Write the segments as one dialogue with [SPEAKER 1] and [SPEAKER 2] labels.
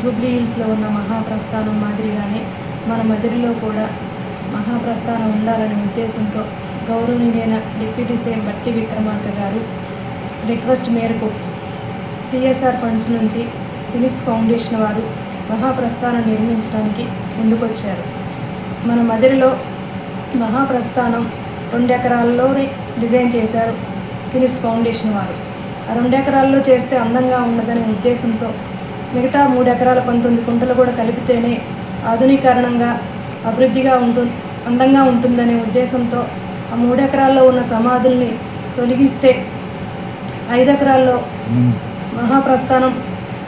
[SPEAKER 1] Jubilee హిల్స్లో ఉన్న మహాప్రస్థానం మాదిరిగానే మన మదిరిలో కూడా మహాప్రస్థానం ఉండాలనే ఉద్దేశంతో గౌరవనీయులైన డిప్యూటీ సీఎం బట్టి విక్రమార్క గారు రిక్వెస్ట్ మేరకు సిఎస్ఆర్ ఫండ్స్ నుంచి ఫినిక్స్ ఫౌండేషన్ వారు మహాప్రస్థానం నిర్మించడానికి ముందుకొచ్చారు. మన మదిరిలో మహాప్రస్థానం 2 ఎకరాల్లోనే డిజైన్ చేశారు ఫినిక్స్ ఫౌండేషన్ వారు. ఆ 2 ఎకరాల్లో చేస్తే అందంగా ఉండదనే ఉద్దేశంతో మిగతా 3 ఎకరాల 19 కుంటలు కూడా కలిపితేనే ఆధునీకరణంగా అభివృద్ధిగా అందంగా ఉంటుందనే ఉద్దేశంతో ఆ 3 ఎకరాల్లో ఉన్న సమాధుల్ని తొలగిస్తే 5 ఎకరాల్లో మహాప్రస్థానం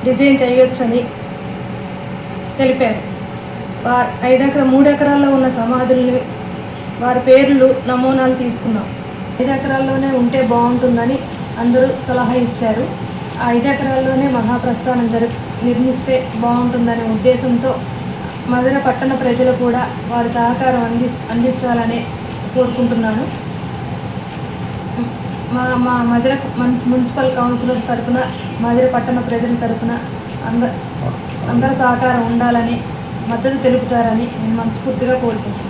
[SPEAKER 1] డిజైన్ చేయొచ్చని తెలిపారు. 3 ఎకరాల్లో ఉన్న సమాధుల్ని వారి పేర్లు నమూనాలు తీసుకున్నాం. 5 ఎకరాల్లోనే ఉంటే బాగుంటుందని అందరూ సలహా ఇచ్చారు. ఆ 5 ఎకరాల్లోనే మహాప్రస్థానం నిర్మిస్తే బాగుంటుందనే ఉద్దేశంతో మధుర పట్టణ ప్రజలు కూడా వారి సహకారం అందించాలని కోరుకుంటున్నాను. మా మధుర మున్సిపల్ కౌన్సిలర్ తరఫున మధుర పట్టణ ప్రజల తరఫున అందరి సహకారం ఉండాలని మద్దతు తెలుపుతారని నేను మనస్ఫూర్తిగా కోరుకుంటున్నాను.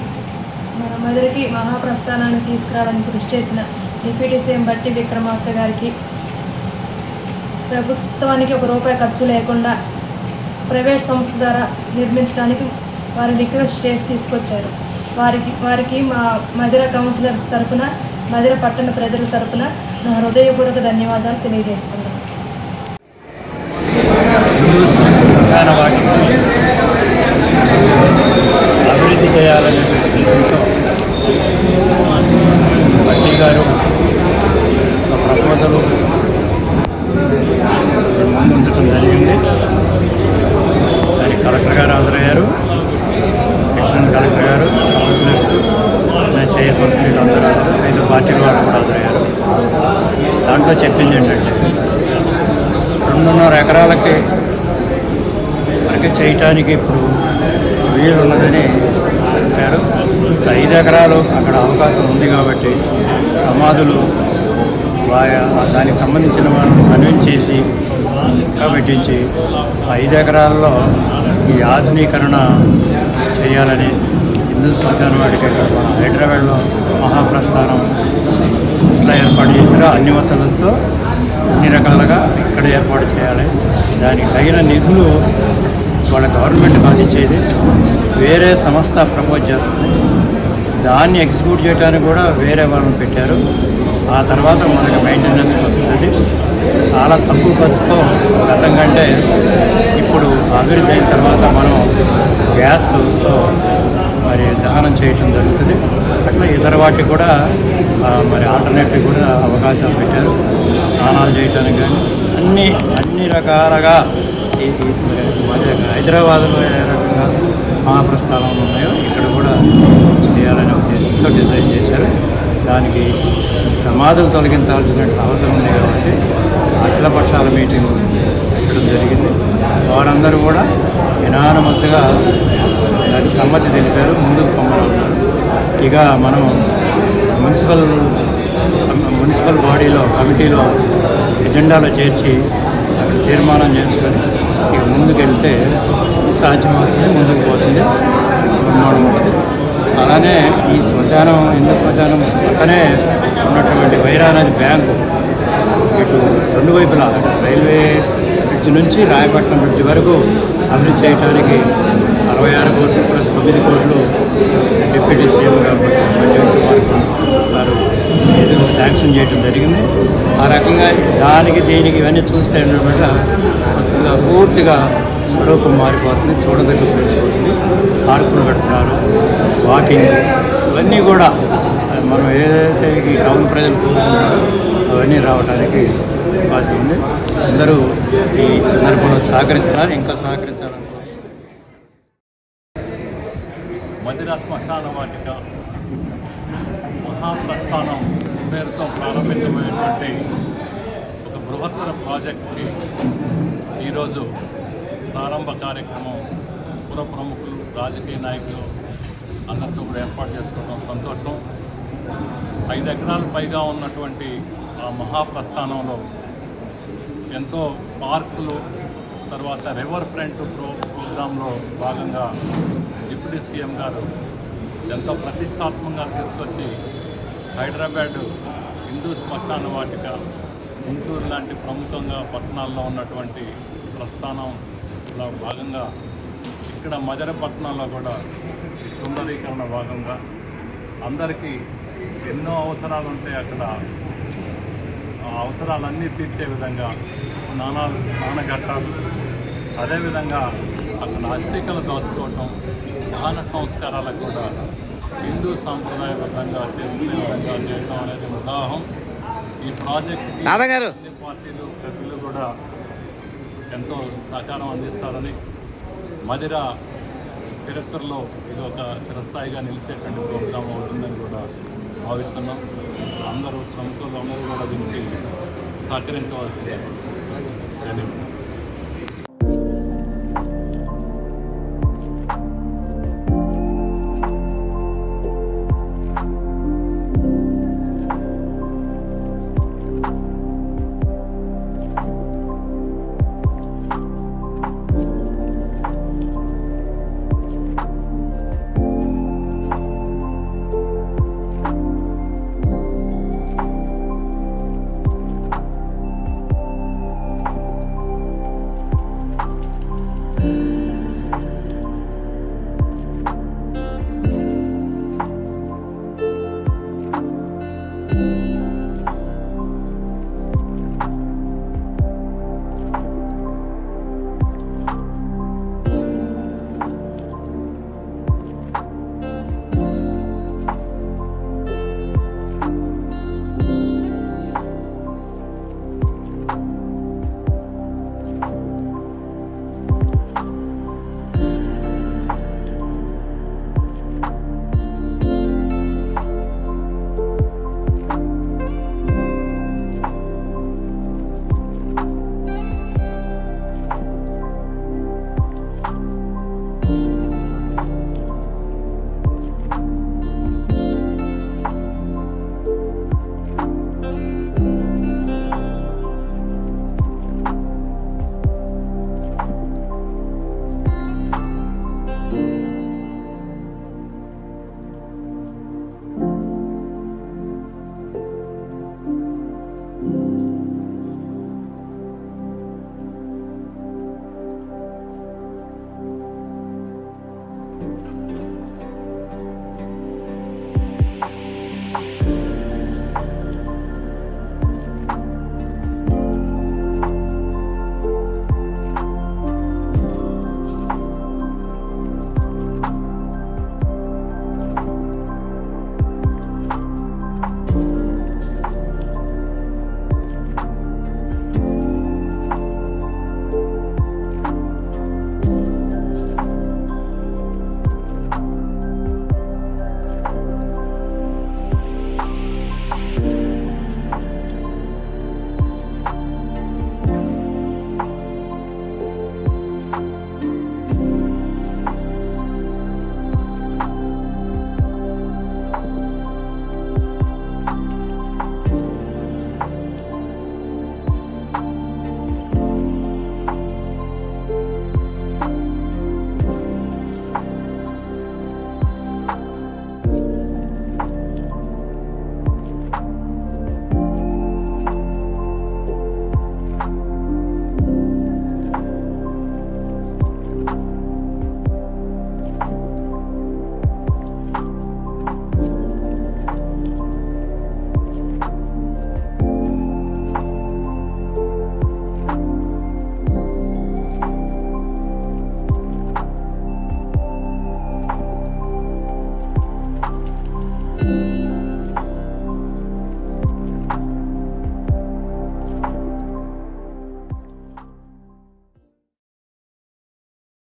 [SPEAKER 1] మన మధురకి మహాప్రస్థానాన్ని తీసుకురావడానికి కృషి చేసిన డిప్యూటీ సీఎం బట్టి విక్రమార్క గారికి ప్రభుత్వానికి ₹1 ఖర్చు లేకుండా ప్రైవేట్ సంస్థ ద్వారా నిర్మించడానికి వారు రిక్వెస్ట్ చేసి తీసుకొచ్చారు. వారికి మా మధుర కౌన్సిలర్స్ తరఫున మధుర పట్టణ ప్రజల తరఫున నా హృదయపూర్వక ధన్యవాదాలు తెలియజేస్తున్నాను.
[SPEAKER 2] అభివృద్ధి చేయాలనే ఉద్దేశంతో బట్టి గారు ఒక ప్రపోజల్ ముందుంచడం జరిగింది. దానికి కలెక్టర్ గారు హాజరయ్యారు, సెక్షన్ కలెక్టర్ గారు, కౌన్సిలర్స్, చైర్పర్సన్ అందరూ హాజరు, 5 పార్టీల వాళ్ళు కూడా హాజరయ్యారు. దాంట్లో చెప్పింది ఏంటంటే 2.5 ఎకరాలకి వరకు చేయటానికి ఇప్పుడు వీలు ఉన్నదని చెప్పారు. 5 ఎకరాలు అక్కడ అవకాశం ఉంది కాబట్టి సమాధులు దానికి సంబంధించిన వాళ్ళని కన్విన్స్ చేసి పెట్టించి 5 ఎకరాల్లో ఈ ఆధునీకరణ చేయాలని హిందూ శ్మశాన వాటికి హైదరాబాద్లో మహాప్రస్థానం ఇట్లా ఏర్పాటు చేశారో అన్ని వసతులతో అన్ని రకాలుగా ఇక్కడ ఏర్పాటు చేయాలి. దానికి తగిన నిధులు వాళ్ళ గవర్నమెంట్ అందించేది వేరే సంస్థ ప్రపోజ్ చేస్తుంది. దాన్ని ఎగ్జిక్యూట్ చేయడానికి కూడా వేరే వాళ్ళని పెట్టారు. ఆ తర్వాత మనకి మెయింటెనెన్స్ వస్తుంది. చాలా తక్కువ ఖర్చుతో గతం కంటే ఇప్పుడు అభివృద్ధి అయిన తర్వాత మనం గ్యాస్తో మరి దహనం చేయటం జరుగుతుంది. అట్లా ఇతర వాటికి కూడా మరి ఆల్టర్నేటివ్ కూడా అవకాశాలు పెట్టారు. స్నానాలు చేయడానికి కానీ అన్ని రకాలుగా హైదరాబాద్లో ఏ రకంగా మహాప్రస్థానంలో ఉన్నాయో ఇక్కడ కూడా చేయాలనే ఉద్దేశంతో డిజైన్ చేశారు. దానికి సమాధులు తొలగించాల్సిన అవసరం ఉంది కాబట్టి అఖిలపక్షాల మీటింగ్ పెట్టడం జరిగింది. వారందరూ కూడా యునానిమస్గా దానికి సమ్మతి తెలిపారు, ముందుకు పంపనున్నారు. ఇక మనం మున్సిపల్ బాడీలో కమిటీలో ఎజెండాలో చేర్చి అక్కడ తీర్మానం చేసుకొని ఇక ముందుకెళ్తే సాధ్యమవుతుంది, ముందుకు పోతుంది, నిర్మాణం అవుతుంది. అలానే ఈ శ్మశానం హిందూ శ్మశానం పక్కనే ఉన్నటువంటి వైరానది బ్యాంకు ఇటు 2 వైపులా రైల్వే బ్రిడ్జ్ నుంచి రాయపట్నం బ్రిడ్జ్ వరకు అభివృద్ధి చేయడానికి 66 కోట్లు ప్లస్ 9 కోట్లు డిప్యూటీ సీఎం గారు వారు నిధులు శాంక్షన్ చేయడం జరిగింది. ఆ రకంగా దానికి దీనికి ఇవన్నీ చూస్తే వల్ల పూర్తిగా స్వరూపం మారిపోతుంది, చూడదగ్గ ప్లేస్ అవుతుంది. పార్కులు పెడుతున్నారు, వాకింగ్, ఇవన్నీ కూడా మనం ఏదైతే ఈ టౌన్ ప్రజలు కోరుకుంటారో అవన్నీ రావడానికి అవకాశం ఉంది. అందరూ ఈ సందర్భంలో సహకరిస్తున్నారు, ఇంకా సహకరించాలనుకుంటున్నారు.
[SPEAKER 3] మధుర శ్మశాన వాటిక మహాప్రస్థానం పేరుతో ప్రారంభించబడినటువంటి ఒక బృహత్తర ప్రాజెక్ట్కి ఈరోజు ప్రారంభ కార్యక్రమం పుర ప్రముఖులు, రాజకీయ నాయకులు అందరితో కూడా ఏర్పాటు చేసుకోవడం సంతోషం. 5 ఎకరాల పైగా ఉన్నటువంటి ఆ మహాప్రస్థానంలో ఎంతో పార్కులు, తర్వాత రివర్ ఫ్రంట్ ప్రోగ్రాంలో భాగంగా డిప్యూటీ సీఎం గారు ఎంతో ప్రతిష్టాత్మకంగా తీసుకొచ్చి హైదరాబాద్ హిందూ శ్మశాన వాటిక, గుంటూరు లాంటి ప్రముఖంగా పట్టణాల్లో ఉన్నటువంటి ప్రస్థానంలో భాగంగా ఇక్కడ మదనపట్నంలో కూడా సుందరీకరణ భాగంగా అందరికీ ఎన్నో అవసరాలు ఉంటాయి. అక్కడ ఆ అవసరాలన్నీ తీర్చే విధంగా స్నానఘట్టాలు, అదేవిధంగా అక్కడ అస్థికలు దోచుకోవటం, దహన సంస్కారాలకు కూడా హిందూ సాంప్రదాయబద్ధంగా చేసుకునే విధంగా చేయడం అనేది ఉదాహరణ. ఈ ప్రాజెక్ట్కి అన్ని పార్టీలు ప్రజలు కూడా ఎంతో సహకారం అందిస్తారని, మదిర చరిత్రలో ఇది ఒక చిరస్థాయిగా నిలిచేటువంటి ప్రోగ్రాం అవుతుందని కూడా భావిస్తున్నాం. అందరూ ప్రముఖులు అందరూ కూడా దీనికి సహకరించవలసింది.